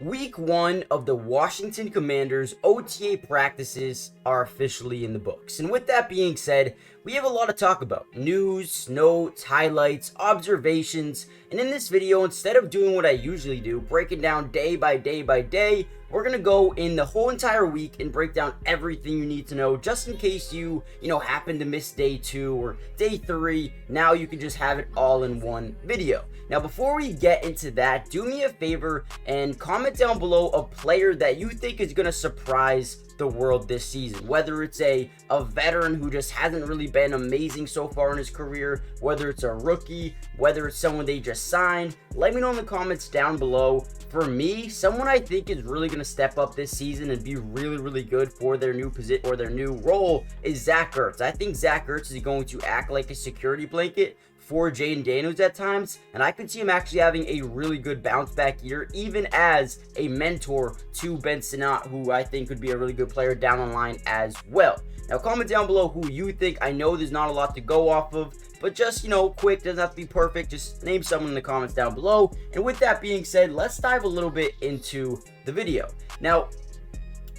Week 1 of the Washington Commanders OTA practices are officially in the books. And with that being said, we have a lot to talk about. News, notes, highlights, observations. And in this video, instead of doing what I usually do, breaking down day by day, we're going to go in the whole entire week and break down everything you need to know, just in case you happen to miss day 2 or day 3. Now you can just have it all in one video. Now, before we get into that, do me a favor and comment down below a player that you think is going to surprise the world this season, whether it's a veteran who just hasn't really been amazing so far in his career, whether it's a rookie, whether it's someone they just signed. Let me know in the comments down below. For me, someone I think is really going to step up this season and be really good for their new position or their new role is Zach Ertz. I think Zach Ertz is going to act like a security blanket for Jayden Daniels at times, and I could see him actually having a really good bounce back year, even as a mentor to Ben Sinnott, who I think could be a really good player down the line as well. Now, comment down below who you think. I know there's not a lot to go off of, but just, quick, doesn't have to be perfect. Just name someone in the comments down below. And with that being said, let's dive a little bit into the video. Now,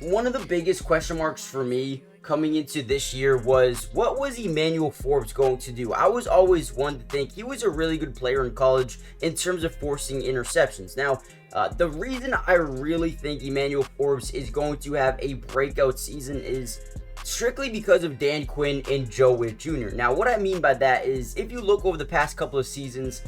one of the biggest question marks for me coming into this year was, what was Emanuel Forbes going to do? I was always one to think he was a really good player in college in terms of forcing interceptions. Now, the reason I really think Emanuel Forbes is going to have a breakout season is strictly because of Dan Quinn and Joe Witt Jr. Now, what I mean by that is, if you look over the past couple of seasons,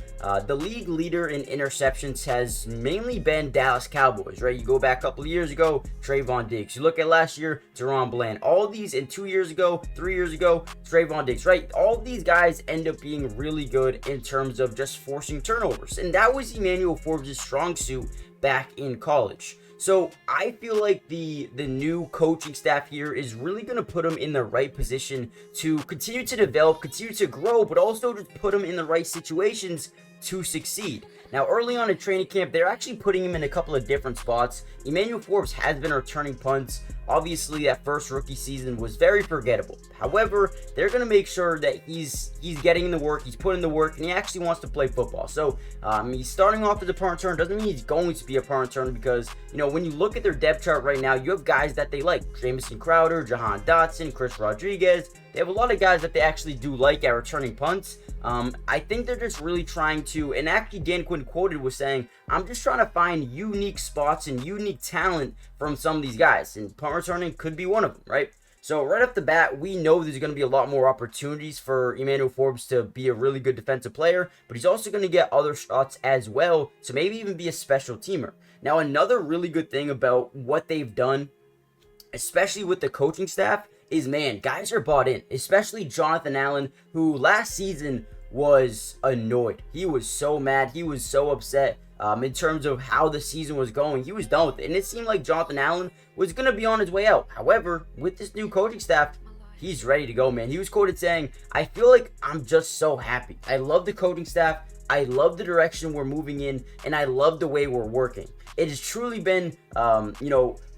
the league leader in interceptions has mainly been Dallas Cowboys, right? You go back a couple of years ago, Trayvon Diggs. You look at last year, Deron Bland. All of these, and 2 years ago, 3 years ago, Trayvon Diggs, right? All of these guys end up being really good in terms of just forcing turnovers. And that was Emanuel Forbes' strong suit back in college. So I feel like the new coaching staff here is really going to put him in the right position to continue to develop, continue to grow, but also to put him in the right situations to succeed. Now, early on in training camp, they're actually putting him in a couple of different spots. Emanuel Forbes has been returning punts. Obviously, that first rookie season was very forgettable. However, they're going to make sure that he's getting in the work, he's putting the work, and he actually wants to play football. So, he's starting off as a punt returner. Doesn't mean he's going to be a punt returner because, when you look at their depth chart right now, you have guys that they like. Jamison Crowder, Jahan Dotson, Chris Rodriguez. They have a lot of guys that they actually do like at returning punts. I think they're just really trying to, and actually Dan Quinn quoted was saying, I'm just trying to find unique spots and unique talent from some of these guys, and punt returning could be one of them, right? So right off the bat, we know there's going to be a lot more opportunities for Emanuel Forbes to be a really good defensive player, but he's also going to get other shots as well, so maybe even be a special teamer. Now, another really good thing about what they've done, especially with the coaching staff, is, man, guys are bought in, especially Jonathan Allen, who last season was annoyed. He was so mad. He was so upset in terms of how the season was going. He was done with it, and it seemed like Jonathan Allen was going to be on his way out. However, with this new coaching staff, he's ready to go, man. He was quoted saying, I feel like I'm just so happy. I love the coaching staff. I love the direction we're moving in, and I love the way we're working. It has truly been,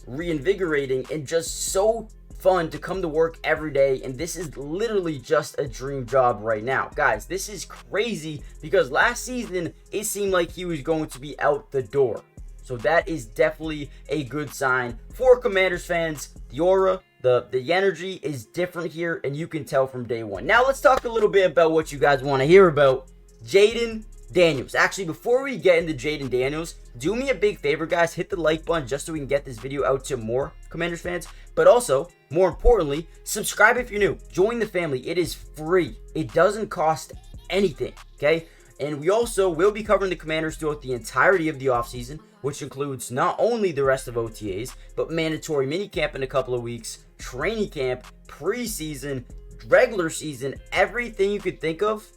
reinvigorating and just so fun to come to work every day, and this is literally just a dream job right now. Guys, this is crazy because last season it seemed like he was going to be out the door. So that is definitely a good sign for Commanders fans. The aura, the energy is different here, and you can tell from day one. Now let's talk a little bit about what you guys want to hear about. Jayden Daniels. Actually, before we get into Jayden Daniels, do me a big favor, guys. Hit the like button just so we can get this video out to more Commanders fans. But also, more importantly, subscribe if you're new. Join the family. It is free. It doesn't cost anything, okay? And we also will be covering the Commanders throughout the entirety of the offseason, which includes not only the rest of OTAs, but mandatory minicamp in a couple of weeks, training camp, preseason, regular season, everything you could think of.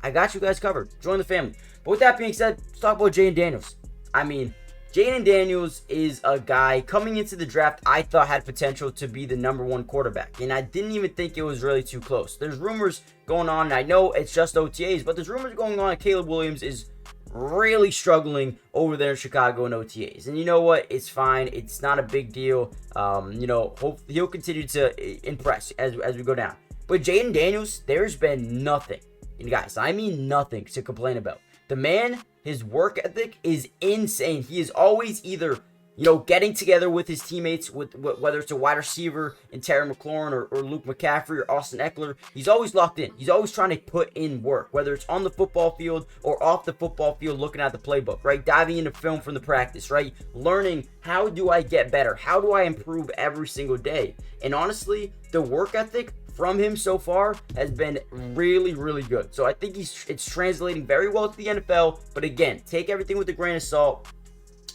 I got you guys covered. Join the family. But with that being said, let's talk about Jayden Daniels. I mean, Jayden Daniels is a guy coming into the draft I thought had potential to be the #1 quarterback. And I didn't even think it was really too close. There's rumors going on, and I know it's just OTAs, but there's rumors going on that Caleb Williams is really struggling over there in Chicago in OTAs. And you know what? It's fine. It's not a big deal. Hope he'll continue to impress as we go down. But Jayden Daniels, there's been nothing. And guys, I mean nothing to complain about. The man, his work ethic is insane. He is always either, getting together with his teammates, with whether it's a wide receiver in Terry McLaurin or Luke McCaffrey or Austin Eckler. He's always locked in. He's always trying to put in work, whether it's on the football field or off the football field, looking at the playbook, right? Diving into film from the practice, right? Learning, how do I get better? How do I improve every single day? And honestly, the work ethic from him so far has been really, really good. So I think it's translating very well to the NFL. But again, take everything with a grain of salt.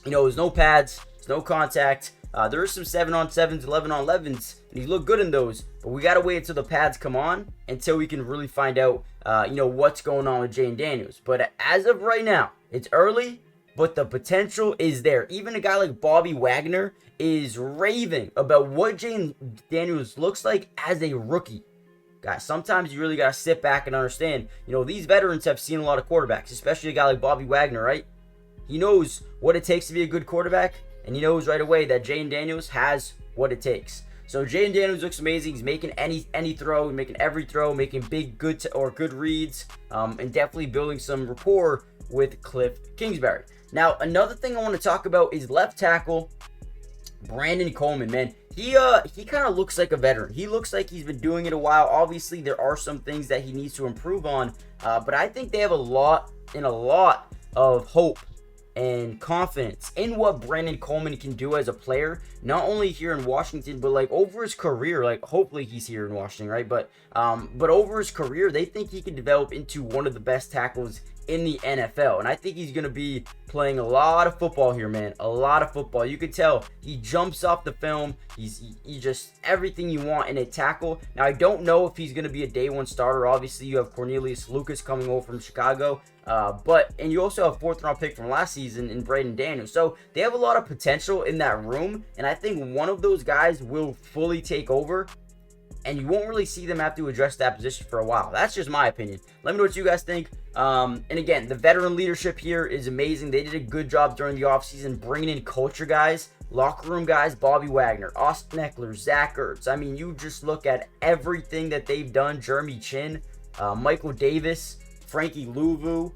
There's no pads, there's no contact. There is some 7-on-7s, 11-on-11s, and he looked good in those. But we got to wait until the pads come on until we can really find out, what's going on with Jayden Daniels. But as of right now, it's early, but the potential is there. Even a guy like Bobby Wagner is raving about what Jayden Daniels looks like as a rookie. Guys, sometimes you really got to sit back and understand, these veterans have seen a lot of quarterbacks, especially a guy like Bobby Wagner, right? He knows what it takes to be a good quarterback, and he knows right away that Jayden Daniels has what it takes. So Jayden Daniels looks amazing. He's making any throw, making every throw, making big, good reads, and definitely building some rapport with Cliff Kingsbury. Now, another thing I want to talk about is left tackle Brandon Coleman, man. He kind of looks like a veteran. He looks like he's been doing it a while. Obviously, there are some things that he needs to improve on, but I think they have a lot of hope and confidence in what Brandon Coleman can do as a player, not only here in Washington, but like over his career. Like, hopefully he's here in Washington, right? But over his career, they think he can develop into one of the best tackles in the NFL. And I think he's going to be playing a lot of football here, man. A lot of football. You could tell he jumps off the film. He's just everything you want in a tackle. Now, I don't know if he's going to be a day one starter. Obviously, you have Cornelius Lucas coming over from Chicago. And you also have 4th round pick from last season in Jayden Daniels. So they have a lot of potential in that room. And I think one of those guys will fully take over, and you won't really see them have to address that position for a while. That's just my opinion. Let me know what you guys think. And again, the veteran leadership here is amazing. They did a good job during the offseason bringing in culture guys, locker room guys, Bobby Wagner, Austin Eckler, Zach Ertz. I mean, you just look at everything that they've done. Jeremy Chin, Michael Davis, Frankie Louvu.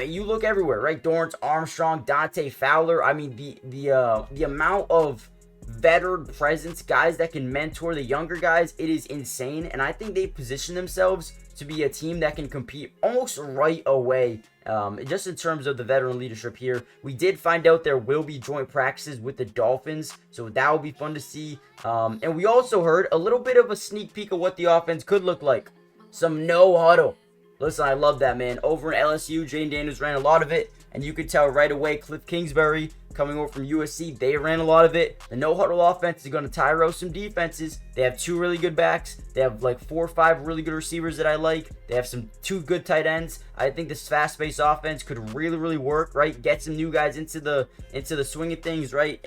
You look everywhere, right? Dorrance Armstrong, Dante Fowler. I mean, the amount of veteran presence, guys that can mentor the younger guys, it is insane. And I think they position themselves to be a team that can compete almost right away. Just in terms of the veteran leadership here, we did find out there will be joint practices with the Dolphins, so that will be fun to see. And we also heard a little bit of a sneak peek of what the offense could look like. Some no huddle. Listen, I love that, man. Over in LSU, Jayden Daniels ran a lot of it, and you could tell right away Cliff Kingsbury coming over from USC, they ran a lot of it. The no-huddle offense is going to tire out some defenses. They have 2 really good backs. They have like 4 or 5 really good receivers that I like. They have 2 good tight ends. I think this fast-paced offense could really, really work, right? Get some new guys into the swing of things, right?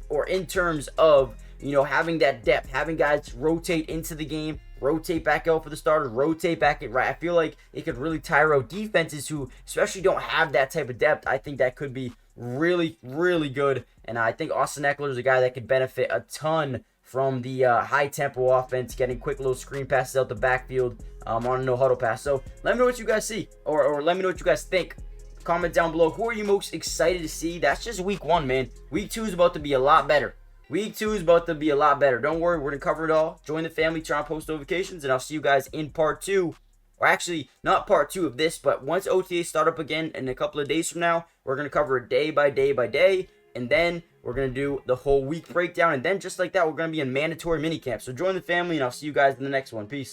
Or in terms of, having that depth, having guys rotate into the game, rotate back out for the starters, rotate back in, right? I feel like it could really tire out defenses who especially don't have that type of depth. I think that could be really, really good. And I think Austin Eckler is a guy that could benefit a ton from the high-tempo offense, getting quick little screen passes out the backfield on a no-huddle pass. So let me know what you guys see, or let me know what you guys think. Comment down below. Who are you most excited to see? That's just week 1, man. Week 2 is about to be a lot better. Week 2 is about to be a lot better. Don't worry, we're going to cover it all. Join the family, turn on post notifications, and I'll see you guys in part 2. Or actually, not part 2 of this, but once OTAs start up again in a couple of days from now, we're going to cover it day by day by day. And then we're going to do the whole week breakdown. And then just like that, we're going to be in mandatory minicamp. So join the family, and I'll see you guys in the next one. Peace.